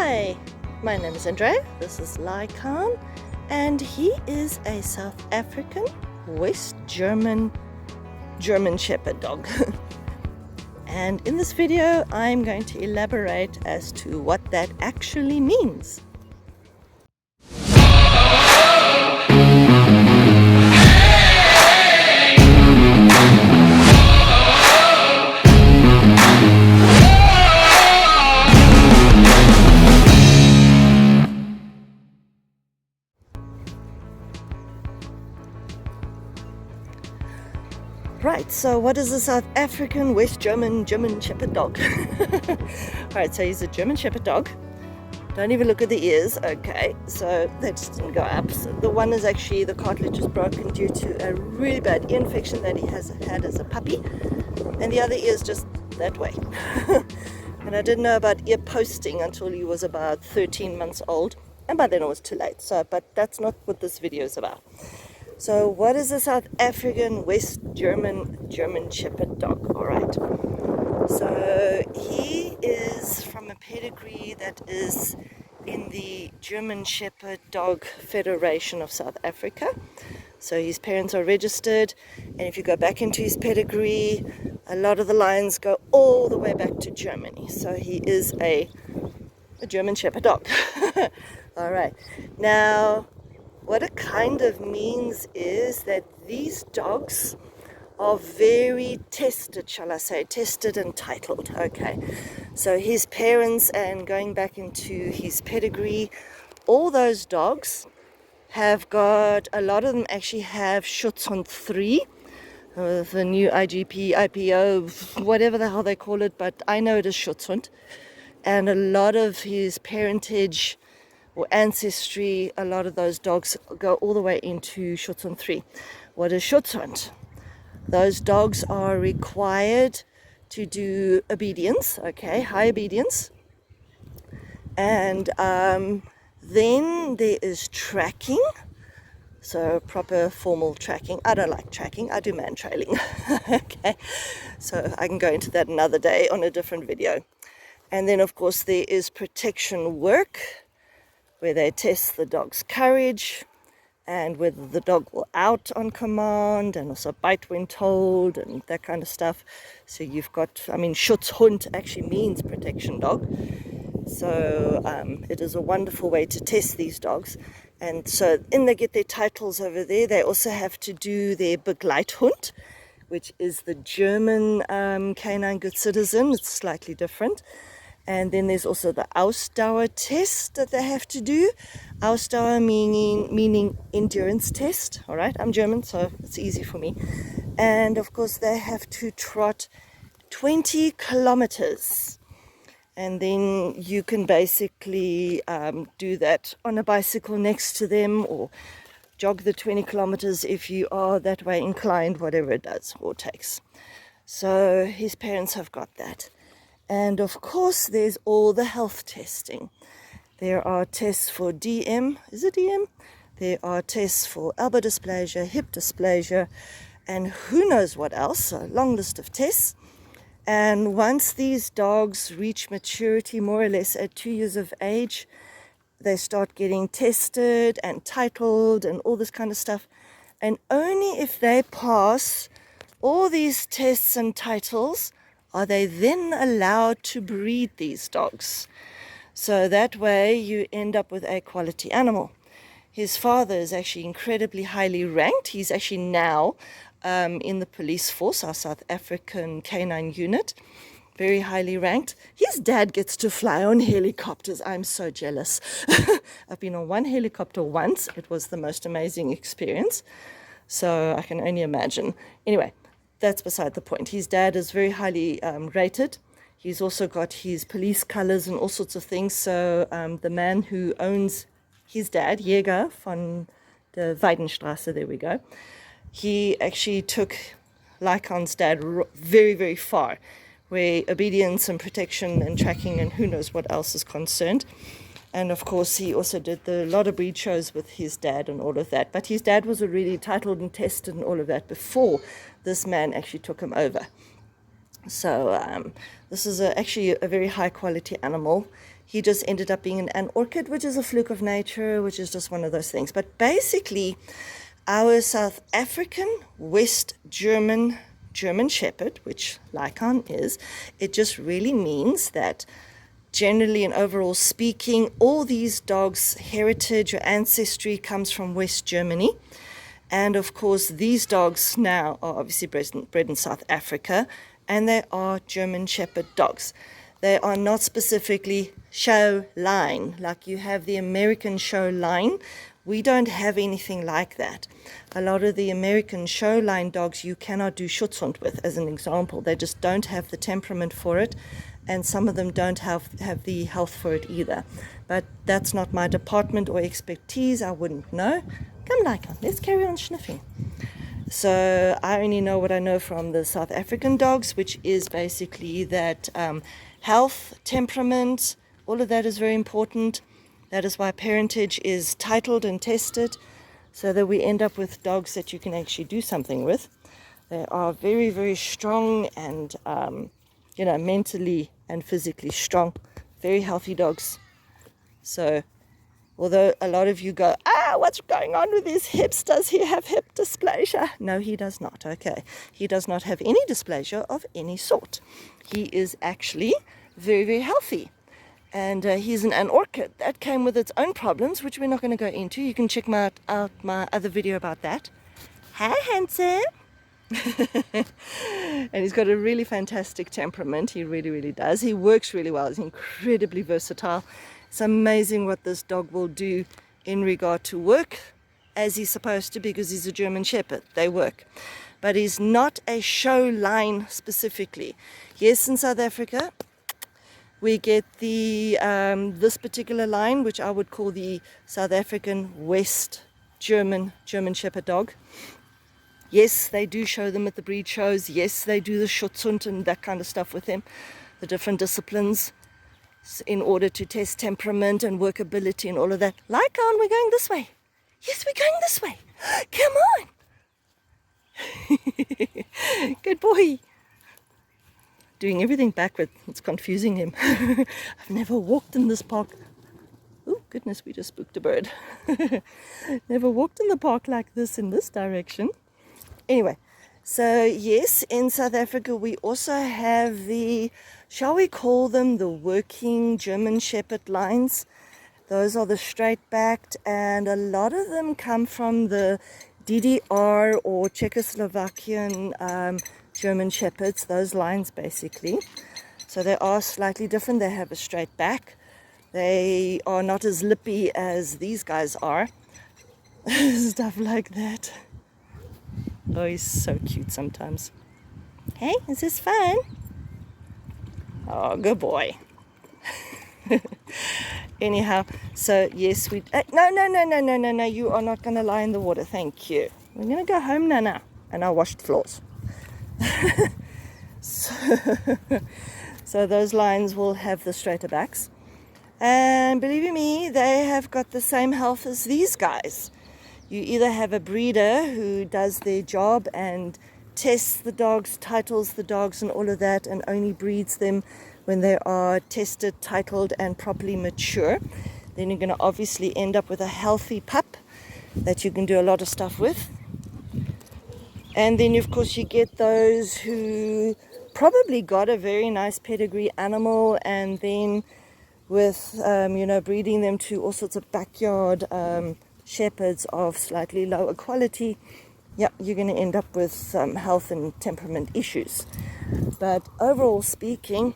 Hi, my name is Andrea, this is Lycan, and he is a South African West German Shepherd dog. And in this video I'm going to elaborate as to what that actually means. Right, so what is a South African West German Shepherd dog? Alright, so he's a German Shepherd dog. Don't even look at the ears. Okay, so that just didn't go up. So the one is actually, the cartilage is broken due to a really bad ear infection that he has had as a puppy, and the other ear is just that way. And I didn't know about ear posting until he was about 13 months old, and by then it was too late. So, but that's not what this video is about. So what is a South African West German Shepherd dog? All right. So he is from a pedigree that is in the German Shepherd Dog Federation of South Africa. So his parents are registered, and if you go back into his pedigree, a lot of the lines go all the way back to Germany. So he is a German Shepherd dog. All right. Now, what it kind of means is that these dogs are very tested, shall I say, tested and titled. Okay, so his parents, and going back into his pedigree, all those dogs have got, a lot of them actually have Schutzhund 3, the new IGP, IPO, whatever the hell they call it, but I know it is Schutzhund. And a lot of his parentage or ancestry, a lot of those dogs go all the way into Schutzhund 3. What is Schutzhund? Those dogs are required to do obedience, okay, high obedience. And then there is tracking, so proper formal tracking. I don't like tracking, I do man trailing. Okay, so I can go into that another day on a different video. And then of course there is protection work, where they test the dog's courage and whether the dog will out on command and also bite when told and that kind of stuff. So you've got, I mean, Schutzhund actually means protection dog. So it is a wonderful way to test these dogs. And so they get their titles over there. They also have to do their Begleithund, which is the German canine good citizen. It's slightly different. And then there's also the Ausdauer test that they have to do. Ausdauer meaning endurance test. All right, I'm German, so it's easy for me. And of course, they have to trot 20 kilometers. And then you can basically do that on a bicycle next to them, or jog the 20 kilometers if you are that way inclined, whatever it does or takes. So his parents have got that. And of course, there's all the health testing. There are tests for DM. Is it DM? There are tests for elbow dysplasia, hip dysplasia, and who knows what else. A long list of tests. And once these dogs reach maturity, more or less at 2 years of age, they start getting tested and titled and all this kind of stuff. And only if they pass all these tests and titles are they then allowed to breed these dogs. So that way you end up with a quality animal. His father is actually incredibly highly ranked. He's actually now in the police force, our South African canine unit, very highly ranked. His dad gets to fly on helicopters. I'm so jealous. I've been on one helicopter once. It was the most amazing experience. So I can only imagine. Anyway, that's beside the point. His dad is very highly rated. He's also got his police colors and all sorts of things. So the man who owns his dad, Jäger von der Weidenstraße, there we go, he actually took Lycan's dad very, very far, where obedience and protection and tracking and who knows what else is concerned. And of course, he also did a lot of breed shows with his dad and all of that. But his dad was already titled and tested and all of that before this man actually took him over. So this is actually a very high quality animal. He just ended up being an orchid, which is a fluke of nature, which is just one of those things. But basically, our South African West German Shepherd, which Lycan is, it just really means that generally and overall speaking, all these dogs' heritage or ancestry comes from West Germany. And of course, these dogs now are obviously bred in South Africa, and they are German Shepherd dogs. They are not specifically show line, like you have the American show line. We don't have anything like that. A lot of the American show line dogs you cannot do Schutzhund with, as an example. They just don't have the temperament for it, and some of them don't have the health for it either. But that's not my department or expertise. I wouldn't know. Come, Lycan, let's carry on sniffing. So I only know what I know from the South African dogs, which is basically that health, temperament, all of that is very important. That is why parentage is titled and tested, so that we end up with dogs that you can actually do something with. They are very, very strong and, mentally and physically strong. Very healthy dogs. So, although a lot of you go, what's going on with his hips? Does he have hip dysplasia? No, he does not. Okay. He does not have any dysplasia of any sort. He is actually very, very healthy. And he's an orchid. That came with its own problems, which we're not going to go into. You can check out my other video about that. Hi, handsome. And he's got a really fantastic temperament. He really, really does. He works really well. He's incredibly versatile. It's amazing what this dog will do in regard to work, as he's supposed to, because he's a German Shepherd. They work. But he's not a show line specifically. Yes, in South Africa, we get the this particular line, which I would call the South African West German Shepherd dog. Yes, they do show them at the breed shows. Yes, they do the Schutzhund and that kind of stuff with them, the different disciplines, in order to test temperament and workability and all of that. Lycan, we're going this way. Yes, we're going this way. Come on. Good boy. Doing everything backward. It's confusing him. I've never walked in this park. Oh, goodness, we just spooked a bird. Never walked in the park like this in this direction. Anyway, so yes, in South Africa we also have the, shall we call them the working German Shepherd lines. Those are the straight-backed, and a lot of them come from the DDR or Czechoslovakian German Shepherds, those lines basically. So they are slightly different. They have a straight back. They are not as lippy as these guys are. Stuff like that. Oh, he's so cute sometimes. Hey, is this fun? Oh, good boy. Anyhow, so yes, we... No, you are not going to lie in the water. Thank you. We're going to go home now, and I'll wash the floors. So those lines will have the straighter backs. And believe you me, they have got the same health as these guys. You either have a breeder who does their job and tests the dogs, titles the dogs and all of that, and only breeds them when they are tested, titled, and properly mature. Then you're going to obviously end up with a healthy pup that you can do a lot of stuff with. And then, of course, you get those who probably got a very nice pedigree animal, and then with, breeding them to all sorts of backyard shepherds of slightly lower quality, you're going to end up with health and temperament issues. But overall speaking,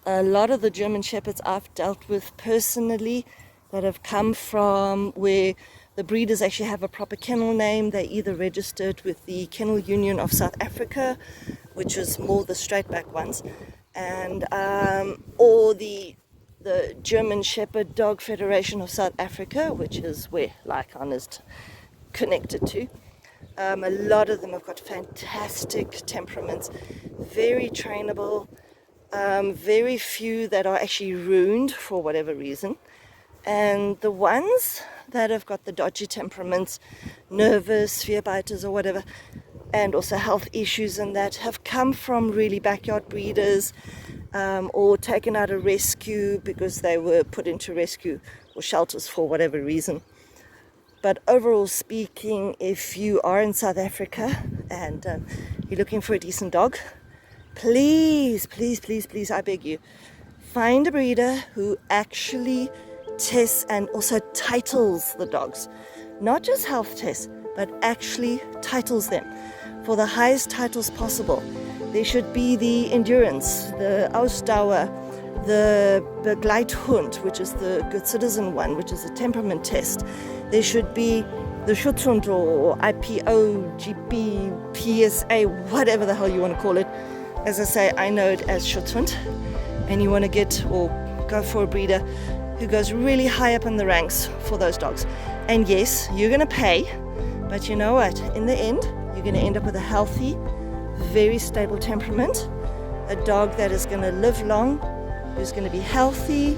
a lot of the German Shepherds I've dealt with personally that have come from where the breeders actually have a proper kennel name. They either registered with the Kennel Union of South Africa, which is more the straight back ones, and or the German Shepherd Dog Federation of South Africa, which is where Lycan is connected to. A lot of them have got fantastic temperaments, very trainable, very few that are actually ruined for whatever reason. And the ones that have got the dodgy temperaments, nervous, fear biters or whatever, and also health issues and that, have come from really backyard breeders, or taken out of rescue because they were put into rescue or shelters for whatever reason. But overall speaking, if you are in South Africa and you're looking for a decent dog, please, please, please, please, I beg you, find a breeder who actually tests and also titles the dogs. Not just health tests, but actually titles them for the highest titles possible. There should be the endurance, the Ausdauer, the Begleithund, which is the good citizen one, which is a temperament test. There should be the Schutzhund or IPO, GP, PSA, whatever the hell you want to call it. As I say, I know it as Schutzhund. And you want to get or go for a breeder who goes really high up in the ranks for those dogs. And yes, you're going to pay, but you know what? In the end, you're going to end up with a healthy, very stable temperament, a dog that is going to live long, who's going to be healthy,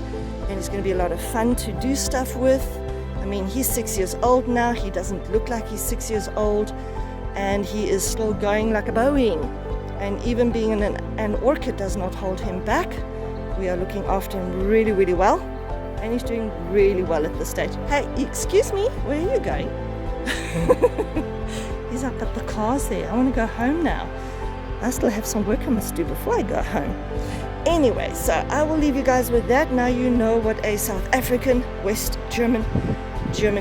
and it's going to be a lot of fun to do stuff with. I mean, he's 6 years old now. He doesn't look like he's 6 years old, and he is still going like a Boeing. And even being an orchid does not hold him back. We are looking after him really, really well, and he's doing really well at this stage. Hey, excuse me, where are you going? He's up at the cars there. I want to go home now. I still have some work I must do before I go home. Anyway, so I will leave you guys with that. Now you know what a South African West German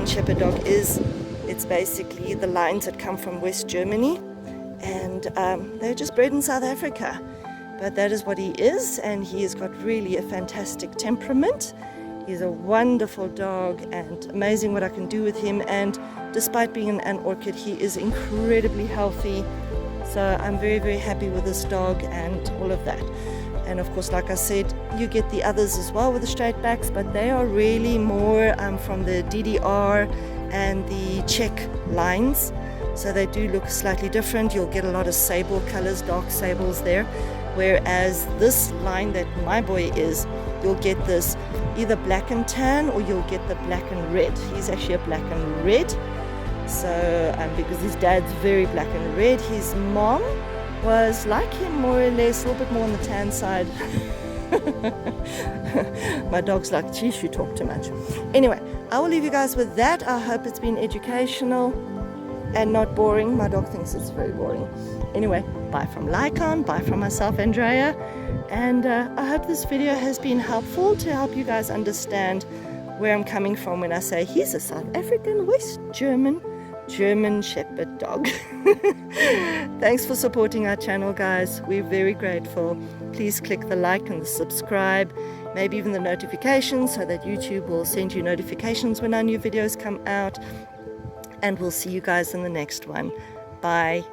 Shepherd dog is. It's basically the lines that come from West Germany, and they're just bred in South Africa. But that is what he is, and he has got really a fantastic temperament. He's a wonderful dog, and amazing what I can do with him. And despite being an orchid, he is incredibly healthy. So I'm very, very happy with this dog and all of that. And of course, like I said, you get the others as well with the straight backs, but they are really more from the DDR and the Czech lines. So they do look slightly different. You'll get a lot of sable colors, dark sables there. Whereas this line that my boy is, you'll get this either black and tan or you'll get the black and red. He's actually a black and red. So because his dad's very black and red, his mom was like him more or less, a little bit more on the tan side. My dog's like, geez, you talk too much. Anyway, I will leave you guys with that. I hope it's been educational and not boring. My dog thinks it's very boring. Anyway, bye from Lycan, bye from myself, Andrea. And I hope this video has been helpful to help you guys understand where I'm coming from when I say he's a South African West German Shepherd dog. Thanks for supporting our channel, guys. We're very grateful. Please click the like and the subscribe, maybe even the notifications, so that YouTube will send you notifications when our new videos come out. And we'll see you guys in the next one. Bye.